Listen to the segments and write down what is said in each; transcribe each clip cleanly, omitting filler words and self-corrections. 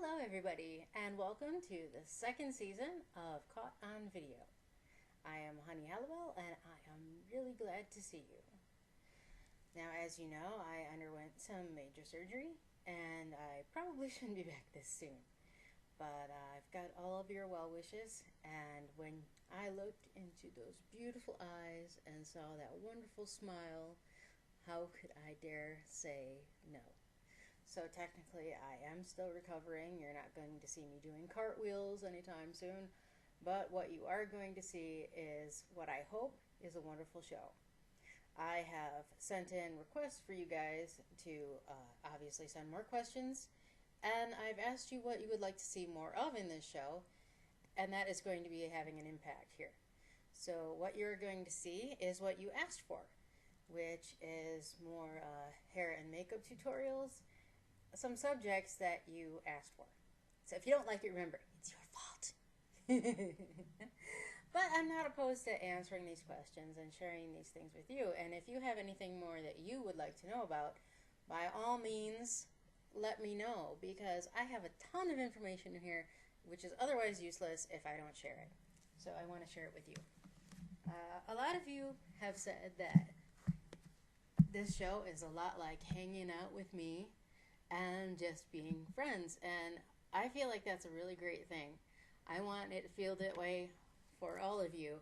Hello everybody, and welcome to the second season of Caught on Video. I am Halliwell, and I am really glad to see you. Now, as you know, I underwent some major surgery, and I probably shouldn't be back this soon. But I've got all of your well wishes, and when I looked into those beautiful eyes and saw that wonderful smile, how could I dare say no? So technically I am still recovering. You're not going to see me doing cartwheels anytime soon, but what you are going to see is what I hope is a wonderful show. I have sent in requests for you guys to obviously send more questions, and I've asked you what you would like to see more of in this show, and that is going to be having an impact here. So what you're going to see is what you asked for, which is more hair and makeup tutorials, some subjects that you asked for. So if you don't like it, remember, it's your fault. But I'm not opposed to answering these questions and sharing these things with you. And if you have anything more that you would like to know about, by all means, let me know, because I have a ton of information in here which is otherwise useless if I don't share it. So I want to share it with you. A lot of you have said that this show is a lot like hanging out with me and just being friends, and I feel like that's a really great thing. I want it to feel that way for all of you.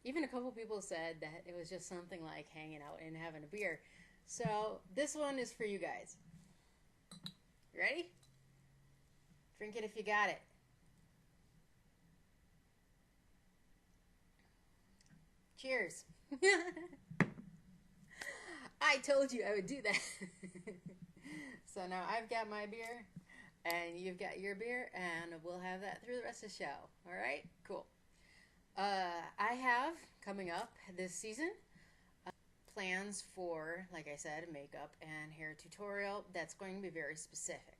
Even a couple people said that it was just something like hanging out and having a beer. So this one is for you guys. You ready? Drink it if you got it. Cheers. I told you I would do that. So now I've got my beer, and you've got your beer, and we'll have that through the rest of the show. All right? Cool. I have, coming up this season, plans for, like I said, makeup and hair tutorial that's going to be very specific.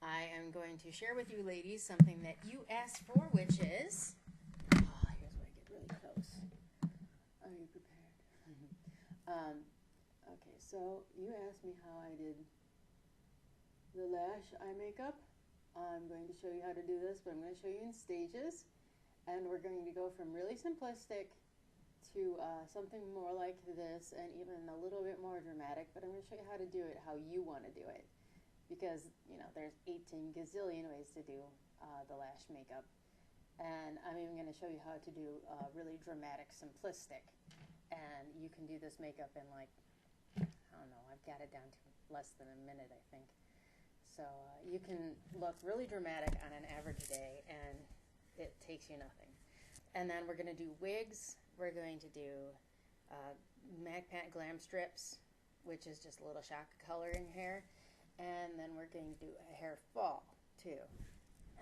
I am going to share with you ladies something that you asked for, which is... Oh, here's where I get really close. Are you prepared? Okay, so you asked me how I did the lash eye makeup. I'm going to show you how to do this, but I'm going to show you in stages, and we're going to go from really simplistic to something more like this, and even a little bit more dramatic, but I'm going to show you how to do it how you want to do it, because you know there's 18 gazillion ways to do the lash makeup, and I'm even going to show you how to do really dramatic simplistic, and you can do this makeup in like, I don't know, I've got it down to less than a minute, I think. So you can look really dramatic on an average day, and it takes you nothing. And then we're going to do wigs. We're going to do MacPat glam strips, which is just a little shock of color in hair. And then we're going to do a hair fall, too.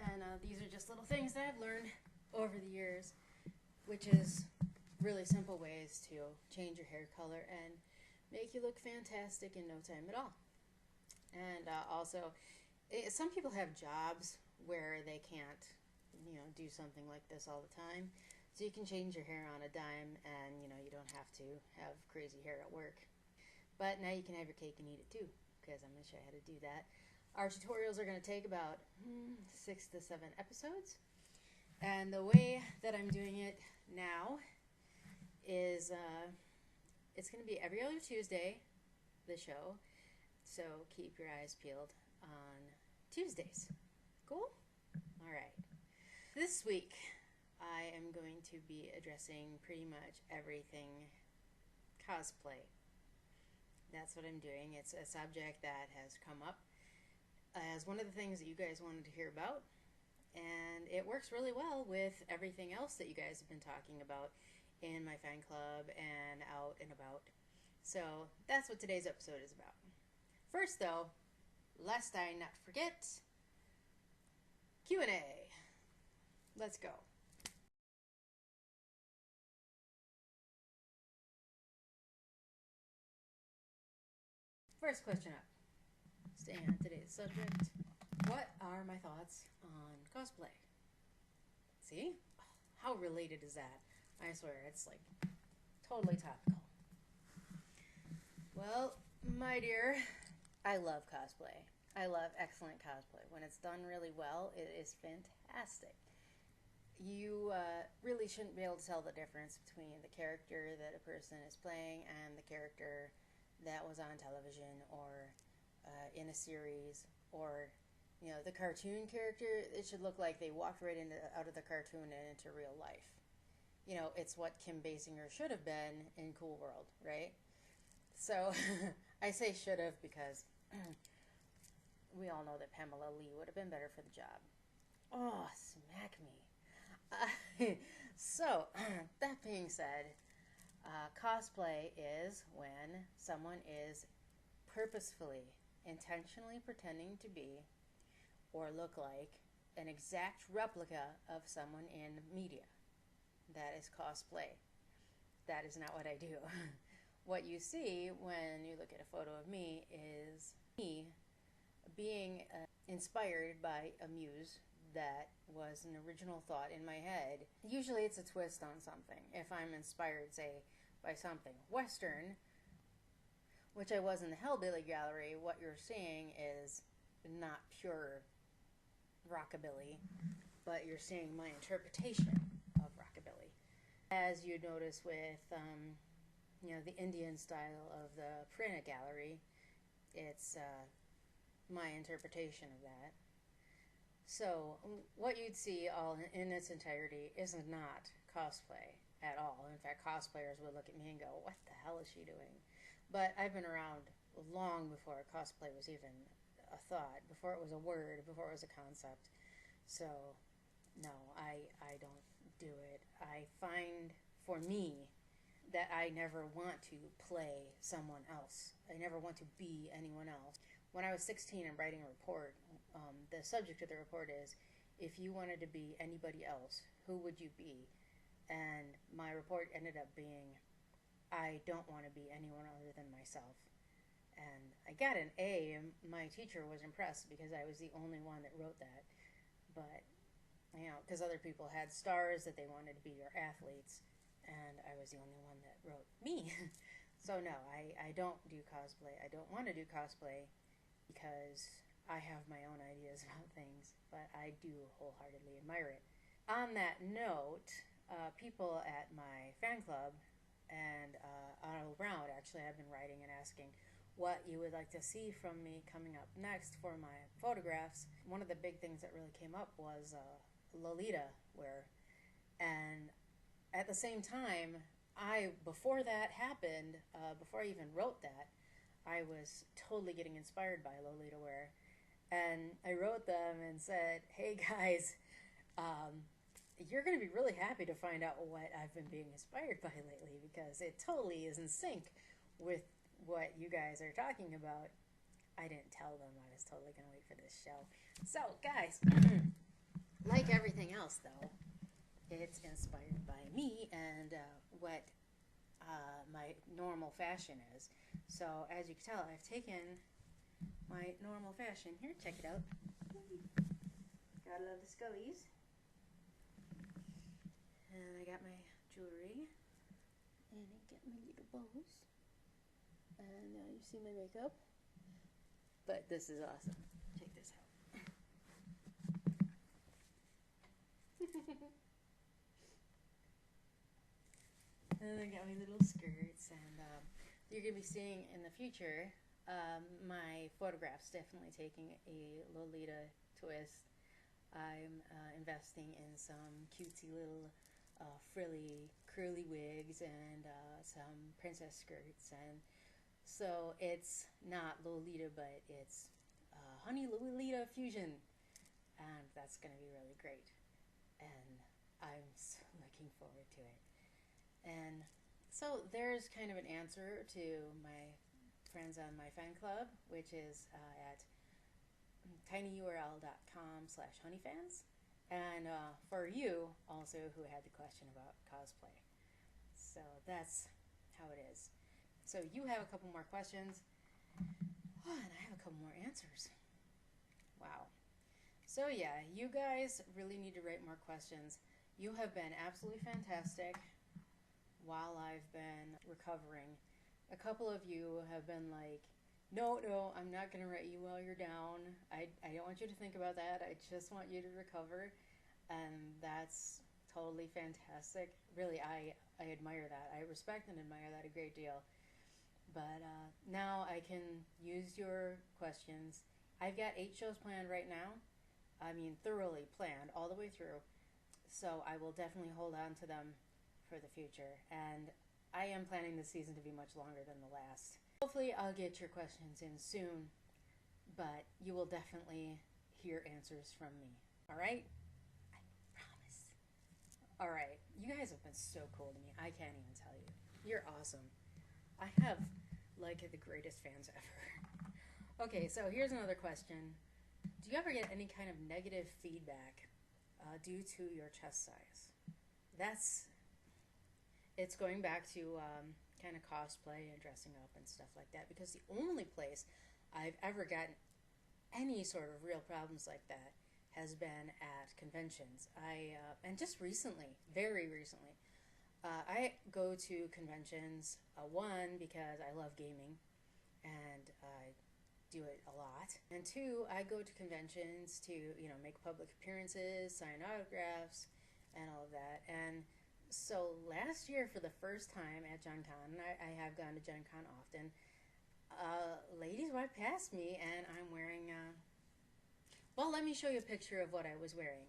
And these are just little things that I've learned over the years, which is really simple ways to change your hair color and make you look fantastic in no time at all. And also, some people have jobs where they can't, you know, do something like this all the time. So you can change your hair on a dime, and, you know, you don't have to have crazy hair at work. But now you can have your cake and eat it too, because I'm going to show you how to do that. Our tutorials are going to take about 6 to 7 episodes. And the way that I'm doing it now is it's going to be every other Tuesday, the show. So keep your eyes peeled on Tuesdays. Cool? All right. This week, I am going to be addressing pretty much everything cosplay. That's what I'm doing. It's a subject that has come up as one of the things that you guys wanted to hear about. And it works really well with everything else that you guys have been talking about in my fan club and out and about. So that's what today's episode is about. First, though, lest I not forget, Q&A. Let's go. First question up. Staying on today's subject. What are my thoughts on cosplay? See? How related is that? I swear, it's like totally topical. Well, my dear, I love cosplay. I love excellent cosplay. When it's done really well, it is fantastic. You really shouldn't be able to tell the difference between the character that a person is playing and the character that was on television or in a series, or the cartoon character. It should look like they walked right out of the cartoon and into real life. It's what Kim Basinger should have been in Cool World, right? So I say should have because we all know that Pamela Lee would have been better for the job. Oh, smack me. So, that being said, cosplay is when someone is purposefully, intentionally pretending to be or look like an exact replica of someone in media. That is cosplay. That is not what I do. What you see when you look at a photo of me is me being inspired by a muse that was an original thought in my head. Usually it's a twist on something. If I'm inspired, say, by something Western, which I was in the Hellbilly Gallery, what you're seeing is not pure rockabilly, but you're seeing my interpretation of rockabilly. As you notice with, the Indian style of the Prina Gallery, it's my interpretation of that. So what you'd see all in its entirety is not cosplay at all. In fact, cosplayers would look at me and go, what the hell is she doing? But I've been around long before cosplay was even a thought, before it was a word, before it was a concept. So no, I don't do it. I find for me that I never want to play someone else. I never want to be anyone else. When I was 16 and writing a report, the subject of the report is, if you wanted to be anybody else, who would you be? And my report ended up being, I don't want to be anyone other than myself. And I got an A, and my teacher was impressed because I was the only one that wrote that. But, because other people had stars that they wanted to be, or athletes, and I was the only one that wrote me. So no, I don't do cosplay. I don't want to do cosplay because I have my own ideas about things, but I do wholeheartedly admire it. On that note, people at my fan club and all around actually have been writing and asking what you would like to see from me coming up next for my photographs. One of the big things that really came up was Lolita wear. And at the same time, before that happened, before I even wrote that, I was totally getting inspired by Lolita wear. And I wrote them and said, hey guys, you're going to be really happy to find out what I've been being inspired by lately, because it totally is in sync with what you guys are talking about. I didn't tell them I was totally going to wait for this show. So guys, like everything else though, it's inspired by me and what my normal fashion is. So as you can tell, I've taken my normal fashion. Here, check it out. Gotta love the scullies. And I got my jewelry. And I got my little bows. And now you see my makeup. But this is awesome. Check this out. And I got my little skirts. And you're going to be seeing in the future my photographs definitely taking a Lolita twist. I'm investing in some cutesy little frilly curly wigs and some princess skirts, and so it's not Lolita, but it's Honey Lolita fusion, and that's going to be really great, and I'm so looking forward to it. And so there's kind of an answer to my friends on my fan club, which is at tinyurl.com/honeyfans, and for you also who had the question about cosplay. So that's how it is. So you have a couple more questions, and I have a couple more answers. Wow. So yeah, you guys really need to write more questions. You have been absolutely fantastic while I've been recovering. A couple of you have been like No, no, I'm not going to write you while you're down. I don't want you to think about that. I just want you to recover. And that's totally fantastic. Really, I admire that. I respect and admire that a great deal. But now I can use your questions. I've got 8 shows planned right now. I mean, thoroughly planned all the way through. So I will definitely hold on to them for the future. And I am planning this season to be much longer than the last. Hopefully, I'll get your questions in soon, but you will definitely hear answers from me. All right? I promise. All right. You guys have been so cool to me. I can't even tell you. You're awesome. I have, like, the greatest fans ever. Okay, so here's another question. Do you ever get any kind of negative feedback due to your chest size? It's going back to kind of cosplay and dressing up and stuff like that, because the only place I've ever gotten any sort of real problems like that has been at conventions. And just recently, very recently, I go to conventions, one, because I love gaming, and I do it a lot, and two, I go to conventions to, make public appearances, sign autographs, and all of that. And so last year, for the first time at Gen Con, I have gone to Gen Con often, ladies walked past me, and I'm wearing, well, let me show you a picture of what I was wearing.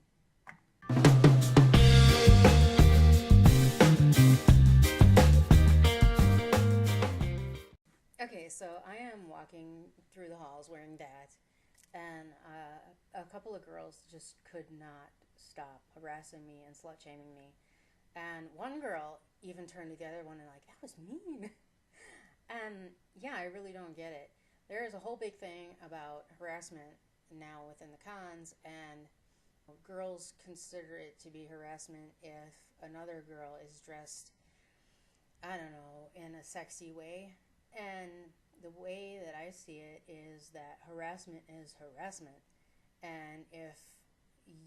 Okay, so I am walking through the halls wearing that, and a couple of girls just could not stop harassing me and slut-shaming me. And one girl even turned to the other one and like, that was mean. And yeah, I really don't get it. There is a whole big thing about harassment now within the cons, and girls consider it to be harassment if another girl is dressed, I don't know, in a sexy way. And the way that I see it is that harassment is harassment. And if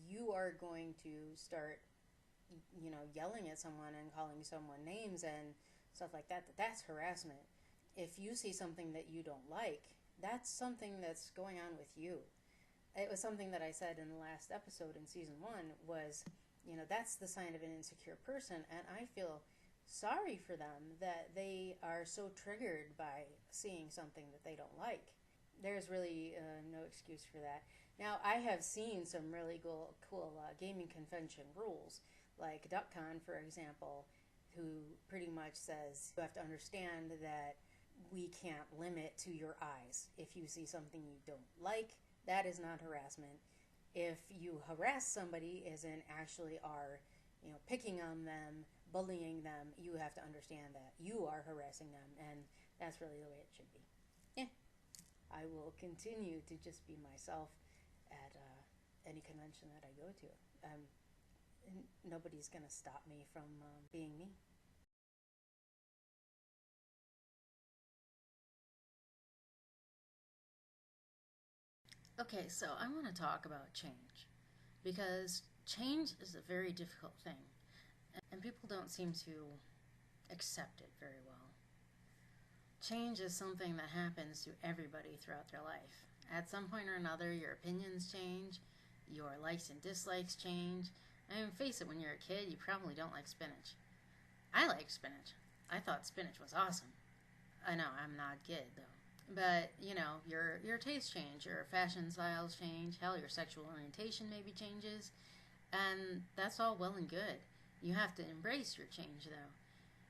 you are going to start, yelling at someone and calling someone names and stuff like that, that's harassment. If you see something that you don't like, that's something that's going on with you. It was something that I said in the last episode in season 1 was, that's the sign of an insecure person, and I feel sorry for them that they are so triggered by seeing something that they don't like. There's really no excuse for that. Now, I have seen some really cool gaming convention rules, like DuckCon, for example, who pretty much says you have to understand that we can't limit to your eyes. If you see something you don't like, that is not harassment. If you harass somebody, as in actually are, picking on them, bullying them, you have to understand that you are harassing them, and that's really the way it should be. Yeah, I will continue to just be myself at any convention that I go to. Nobody's gonna stop me from being me. Okay, so I want to talk about change, because change is a very difficult thing, and people don't seem to accept it very well. Change is something that happens to everybody throughout their life. At some point or another, your opinions change, your likes and dislikes change. I mean, face it, when you're a kid, you probably don't like spinach. I like spinach. I thought spinach was awesome. I know, I'm not good, though. But, your tastes change, your fashion styles change, hell, your sexual orientation maybe changes, and that's all well and good. You have to embrace your change, though.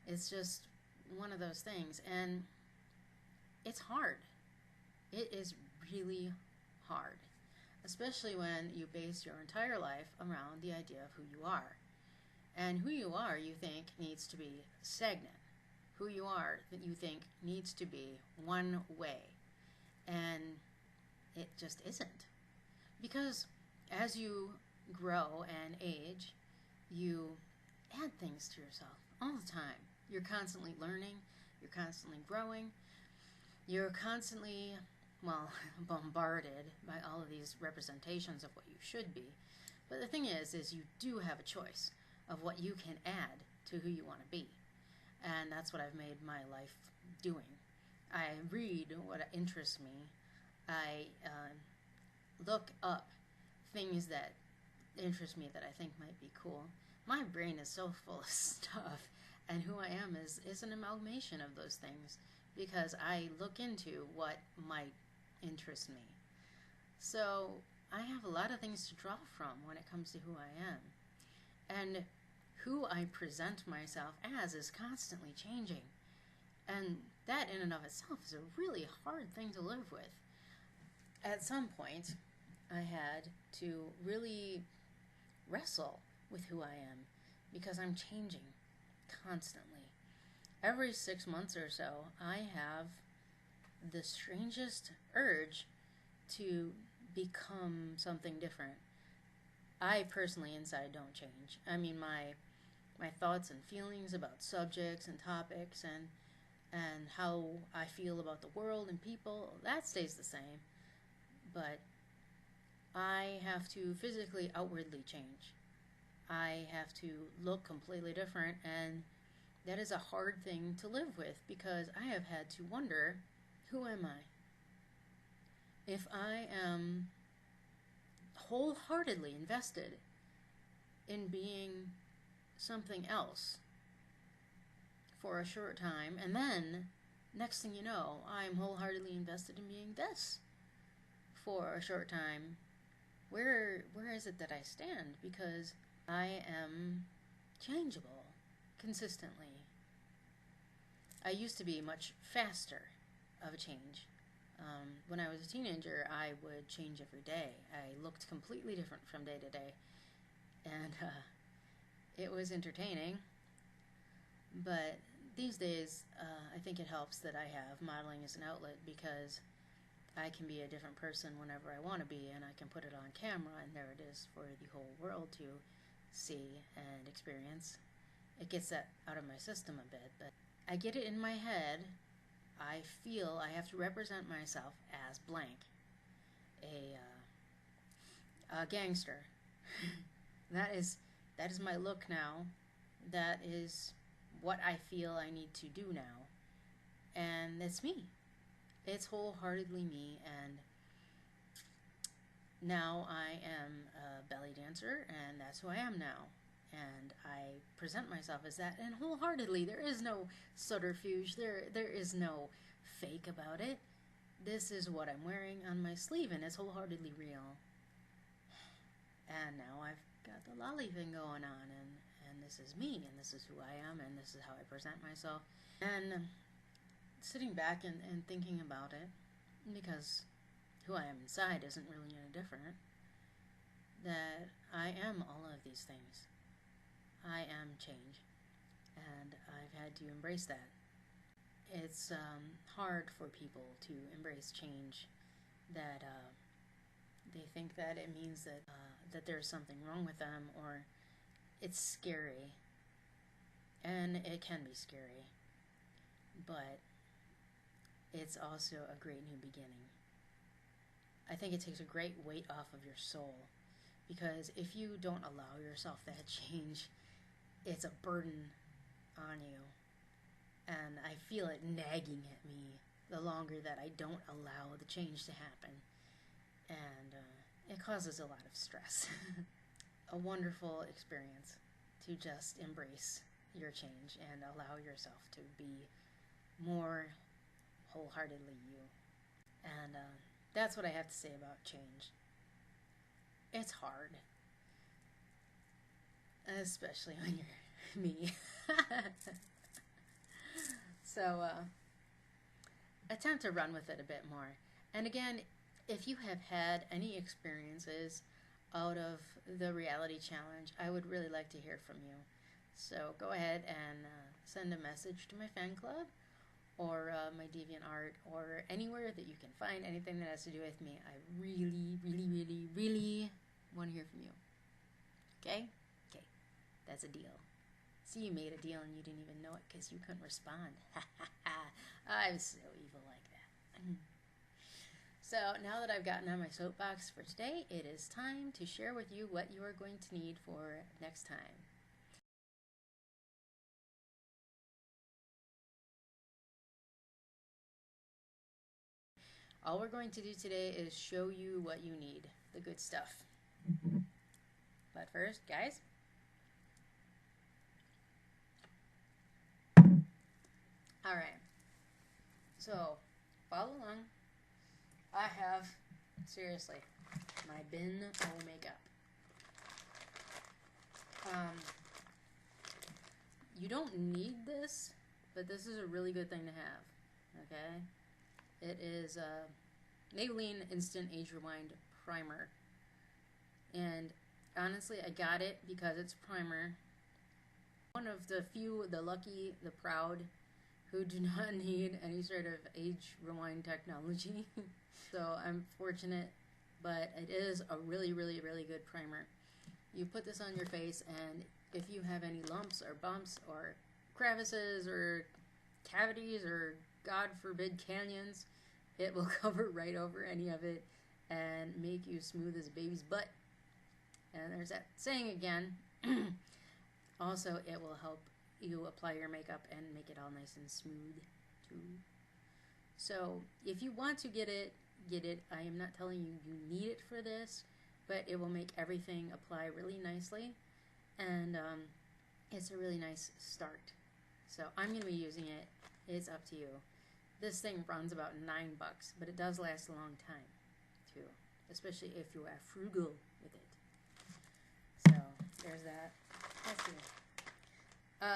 It's just one of those things, and it's hard. It is really hard, especially when you base your entire life around the idea of who you are. And who you are, you think, needs to be stagnant. Who you are, that you think needs to be one way. And it just isn't. Because as you grow and age, you add things to yourself all the time. You're constantly learning, you're constantly growing, you're constantly, bombarded by all of these representations of what you should be. But the thing is you do have a choice of what you can add to who you want to be. And that's what I've made my life doing. I read what interests me. I look up things that interest me that I think might be cool. My brain is so full of stuff, and who I am is an amalgamation of those things because I look into what might interest me. So I have a lot of things to draw from when it comes to who I am. And who I present myself as is constantly changing. And that in and of itself is a really hard thing to live with. At some point, I had to really wrestle with who I am because I'm changing constantly. Every 6 months or so, I have the strangest urge to become something different. I personally inside don't change. I mean, my thoughts and feelings about subjects and topics and how I feel about the world and people, that stays the same. But I have to physically, outwardly change. I have to look completely different, and that is a hard thing to live with because I have had to wonder, who am I? If I am wholeheartedly invested in being something else for a short time, and then next thing you know, I'm wholeheartedly invested in being this for a short time, where is it that I stand? Because I am changeable consistently. I used to be much faster of a change. When I was a teenager, I would change every day. I looked completely different from day to day. And it was entertaining. But these days, I think it helps that I have modeling as an outlet because I can be a different person whenever I want to be, and I can put it on camera, and there it is for the whole world to see and experience. It gets that out of my system a bit, but I get it in my head. I feel I have to represent myself as blank, a gangster. that is my look now. That is what I feel I need to do now, and it's me. It's wholeheartedly me, and now I am a belly dancer, and that's who I am now. And I present myself as that, and wholeheartedly. There is no subterfuge. There is no fake about it. This is what I'm wearing on my sleeve, and it's wholeheartedly real. And now I've got the lolly thing going on, and this is me, and this is who I am, and this is how I present myself. And sitting back and thinking about it, because who I am inside isn't really any different, that I am all of these things. I am change, and I've had to embrace that. It's hard for people to embrace change, that they think that it means that there's something wrong with them, or it's scary, and it can be scary, but it's also a great new beginning. I think it takes a great weight off of your soul, because if you don't allow yourself that change, it's a burden on you, and I feel it nagging at me the longer that I don't allow the change to happen, and it causes a lot of stress. A wonderful experience to just embrace your change and allow yourself to be more wholeheartedly you. And that's what I have to say about change. It's hard, especially when you're me. So attempt to run with it a bit more. And again, if you have had any experiences out of the reality challenge, I would really like to hear from you. So go ahead and send a message to my fan club, or my DeviantArt, or anywhere that you can find anything that has to do with me. I really, really, really, really want to hear from you. Okay? Okay. That's a deal. See, you made a deal and you didn't even know it because you couldn't respond. I'm so evil like that. So now that I've gotten on my soapbox for today, it is time to share with you what you are going to need for next time. All we're going to do today is show you what you need, the good stuff. But first, guys, all right, so follow along. I have, seriously, my bin o makeup. You don't need this, but this is a really good thing to have, okay? It is a Maybelline Instant Age Rewind Primer. And honestly, I got it because it's primer. One of the few, the lucky, the proud, who do not need any sort of age rewind technology. So I'm fortunate, but it is a really, really, really good primer. You put this on your face, and if you have any lumps or bumps or crevices or cavities or, God forbid, canyons, it will cover right over any of it and make you smooth as a baby's butt. And there's that saying again. Also, it will help you apply your makeup and make it all nice and smooth too. So if you want to get it, get it. I am not telling you you need it for this, but it will make everything apply really nicely, and it's a really nice start. So I'm going to be using it. It's up to you. This thing runs about $9, but it does last a long time too, especially if you are frugal with it. So there's that. Let's see.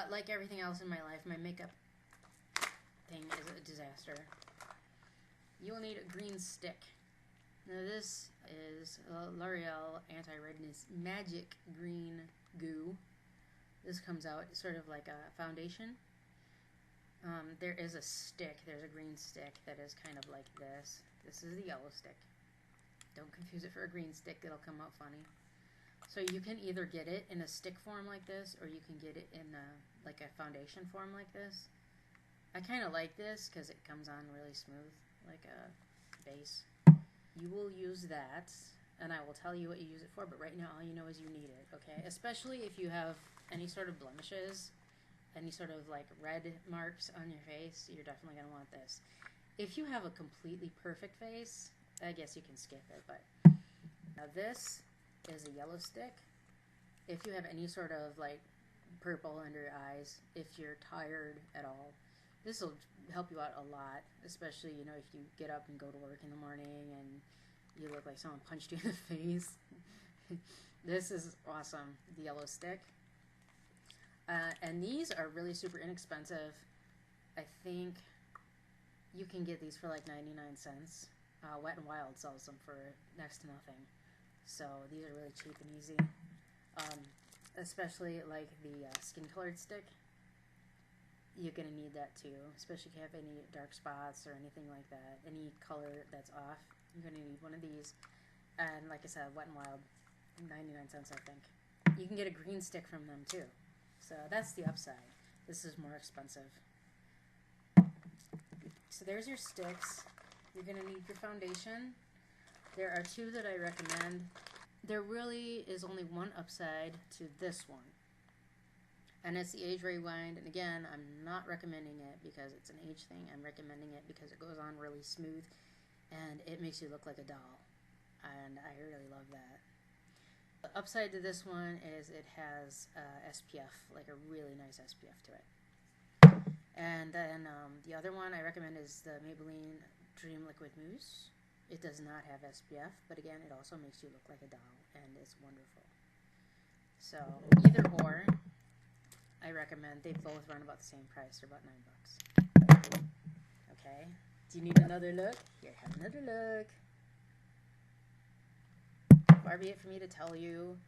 Like everything else in my life, my makeup thing is a disaster. You will need a green stick. Now this is L'Oreal Anti-Redness Magic Green Goo. This comes out sort of like a foundation. There is a stick, there's a green stick that is kind of like this. This is the yellow stick. Don't confuse it for a green stick, it'll come out funny. So you can either get it in a stick form like this, or you can get it in like a foundation form like this. I kind of like this because it comes on really smooth, like a base. You will use that, and I will tell you what you use it for, but right now all you know is you need it, okay? Especially if you have any sort of blemishes, any sort of like red marks on your face, you're definitely going to want this. If you have a completely perfect face, I guess you can skip it, but now this is a yellow stick. If you have any sort of like purple under your eyes, if you're tired at all, this will help you out a lot, especially, you know, if you get up and go to work in the morning and you look like someone punched you in the face. This is awesome, the yellow stick. And these are really super inexpensive. I think you can get these for like 99 cents. Wet n Wild sells them for next to nothing. So these are really cheap and easy. Especially like the skin colored stick. You're going to need that too, especially if you have any dark spots or anything like that. Any color that's off, you're going to need one of these. And like I said, Wet n Wild, 99 cents I think. You can get a green stick from them too. So that's the upside. This is more expensive. So there's your sticks. You're going to need your foundation. There are two that I recommend. There really is only one upside to this one. And it's the Age Rewind, and again, I'm not recommending it because it's an age thing. I'm recommending it because it goes on really smooth, and it makes you look like a doll. And I really love that. The upside to this one is it has SPF, like a really nice SPF to it. And then the other one I recommend is the Maybelline Dream Liquid Mousse. It does not have SPF, but again, it also makes you look like a doll, and it's wonderful. So either or, I recommend. They both run about the same price. They're about $9. Okay. Do you need another look? Here, have another look. Far be it for me to tell you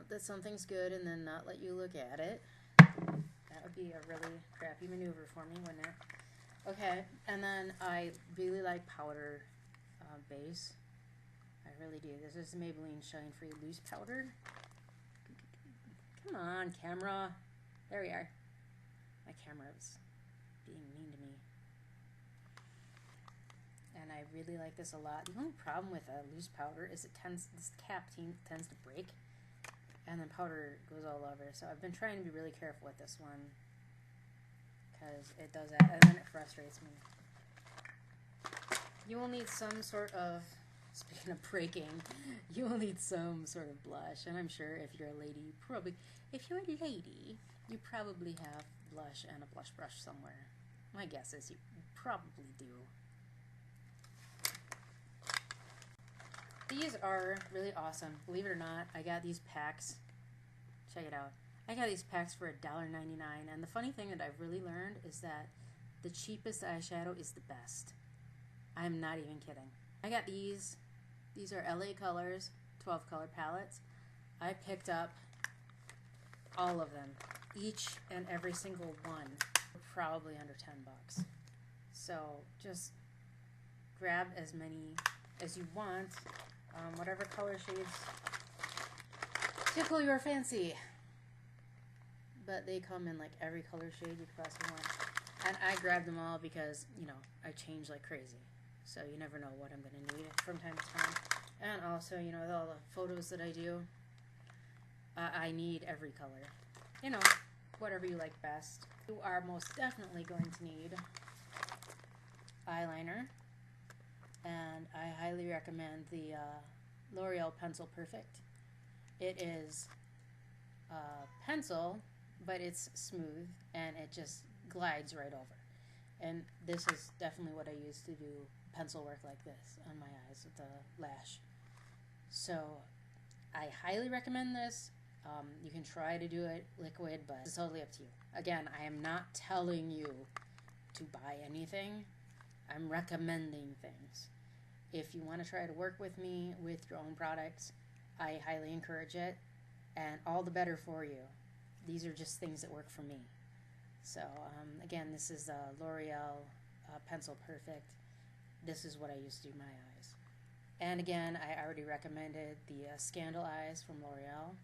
that something's good and then not let you look at it. That would be a really crappy maneuver for me, wouldn't it? Okay, and then I really like powder base. I really do. This is the Maybelline Shine Free Loose Powder. Come on, camera. There we are. My camera is being mean to me. And I really like this a lot. The only problem with a loose powder is this cap tends to break, and then powder goes all over. So I've been trying to be really careful with this one, because it does that, and then it frustrates me. you will need some sort of, speaking of breaking, you will need some sort of blush. And I'm sure if you're a lady, you probably have blush and a blush brush somewhere. My guess is you probably do. These are really awesome. Believe it or not, I got these packs. Check it out. I got these packs for $1.99, and the funny thing that I've really learned is that the cheapest eyeshadow is the best. I'm not even kidding. I got these. These are LA Colors 12 color palettes. I picked up all of them. Each and every single one were probably under 10 bucks. So just grab as many as you want, whatever color shades tickle your fancy. But they come in like every color shade you could possibly want. And I grabbed them all because, you know, I change like crazy. So you never know what I'm going to need from time to time. And also, you know, with all the photos that I do, I need every color. You know, whatever you like best. You are most definitely going to need eyeliner. And I highly recommend the L'Oreal Pencil Perfect. It is pencil, but it's smooth and it just glides right over. And this is definitely what I use to do pencil work like this on my eyes with the lash. So I highly recommend this. You can try to do it liquid, but it's totally up to you. Again, I am not telling you to buy anything. I'm recommending things. If you want to try to work with me with your own products, I highly encourage it, and all the better for you. These are just things that work for me. So again, this is L'Oreal Pencil Perfect. This is what I use to do my eyes. And again, I already recommended the Scandal Eyes from L'Oreal.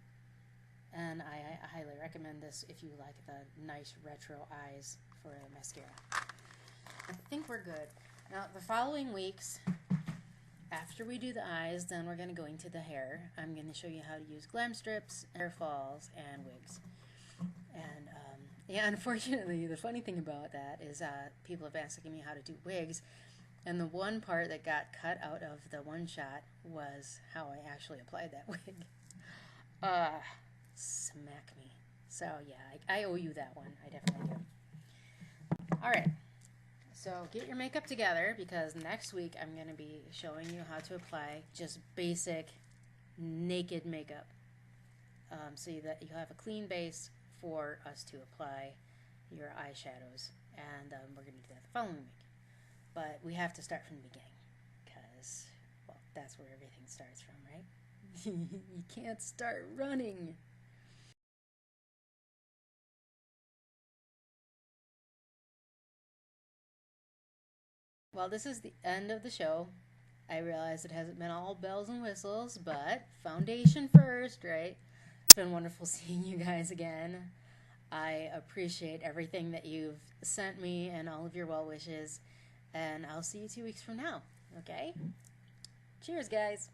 And I highly recommend this if you like the nice retro eyes for a mascara. I think we're good. Now, the following weeks, after we do the eyes, then we're going to go into the hair. I'm going to show you how to use glam strips, hair falls, and wigs. And yeah, unfortunately, the funny thing about that is people have been asking me how to do wigs. And the one part that got cut out of the one shot was how I actually applied that wig. Smack me. So yeah, I owe you that one. I definitely do. Alright, so get your makeup together because next week I'm going to be showing you how to apply just basic naked makeup. So that you have a clean base for us to apply your eyeshadows. And we're going to do that the following week. But we have to start from the beginning because, well, that's where everything starts from, right? You can't start running. Well, this is the end of the show. I realize it hasn't been all bells and whistles, but foundation first, right? It's been wonderful seeing you guys again. I appreciate everything that you've sent me and all of your well wishes. And I'll see you 2 weeks from now, okay? Cheers, guys.